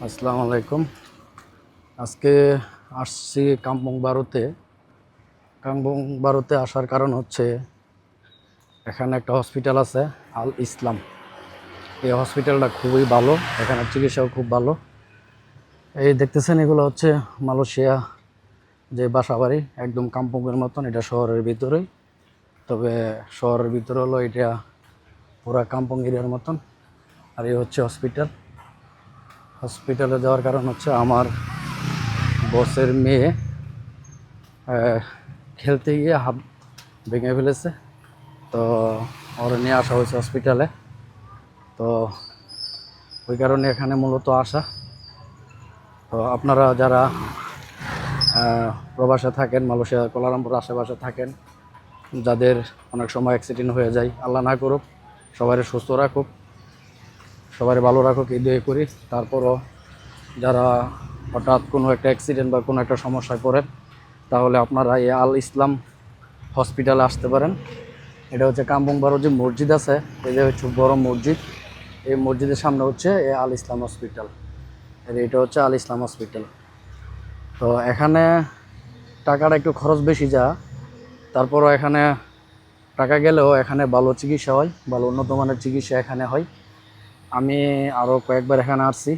আসসালামু আলাইকুম। আজকে আসছি কাম্বং বারোতে আসার কারণ হচ্ছে এখানে একটা হসপিটাল আছে, আল ইসলাম। এই হসপিটালটা খুবই ভালো, এখানে চিকিৎসাও খুব ভালো। এই দেখতেছেন, এগুলো হচ্ছে মালয়েশিয়া যে বাসা বাড়ি, একদম কাম্পংয়ের মতন। এটা শহরের ভিতরেই, তবে শহরের ভিতরে হলো এটা পুরা কাম্পং এরিয়ার মতন। আর এই হচ্ছে হসপিটালে যাওয়ার কারণ হচ্ছে আমার বসের মেয়ে খেলতে গিয়ে হাত ভেঙে ফেলেছে। তো ওর নিয়ে আসা হয়েছে হসপিটালে। তো ওই কারণে এখানে মূলত আসা। তো আপনারা যারা প্রবাসে থাকেন, মালয়েশিয়া কোলালামপুর আশেপাশে থাকেন, যাদের অনেক সময় অ্যাক্সিডেন্ট হয়ে যায়, আল্লাহ না করুক, সবাই সুস্থ রাখুক, সবাই ভালো রাখুক, এই দোয়া করি। তারপরও যারা হঠাৎ কোনো একটা অ্যাক্সিডেন্ট বা কোনো একটা সমস্যায় পড়েন, তাহলে আপনারা এই আল ইসলাম হসপিটালে আসতে পারেন। এটা হচ্ছে কাম্বং বারো যে মসজিদ আছে, এই যে হচ্ছে বড় মসজিদ, এই মসজিদের সামনে হচ্ছে এই আল ইসলাম হসপিটাল। এটা হচ্ছে আল ইসলাম হসপিটাল। তো এখানে টাকাটা একটু খরচ বেশি যা, তারপরও এখানে টাকা গেলেও এখানে ভালো চিকিৎসা হয়, ভালো উন্নত মানের চিকিৎসা এখানে হয়। আমি আরও কয়েকবার এখানে আসছি,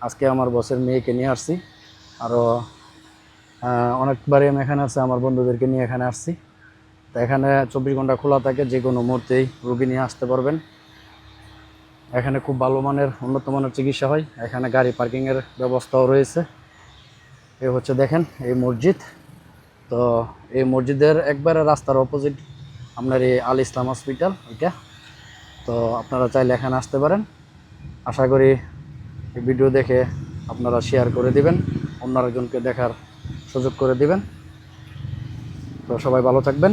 আজকে আমার বসের মেয়েকে নিয়ে আসছি। আরও অনেকবারই আমি এখানে আসছি, আমার বন্ধুদেরকে নিয়ে এখানে আসছি। তো এখানে 24 ঘন্টা খোলা থাকে, যে কোনো মুহূর্তেই রোগী নিয়ে আসতে পারবেন। এখানে খুব ভালো মানের উন্নত মানের চিকিৎসা হয়, এখানে গাড়ি পার্কিংয়ের ব্যবস্থাও রয়েছে। এই হচ্ছে দেখেন এই মসজিদ। তো এই মসজিদের একবারে রাস্তার অপোজিট আপনার এই আল ইসলাম হসপিটাল এটা। তো আপনারা চাইলে এখানে আসতে পারেন। আশা করি এই ভিডিও দেখে আপনারা শেয়ার করে দিবেন, অন্য আরেকজনকে দেখার সুযোগ করে দিবেন। তো সবাই ভালো থাকবেন,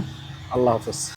আল্লাহ হাফেজ।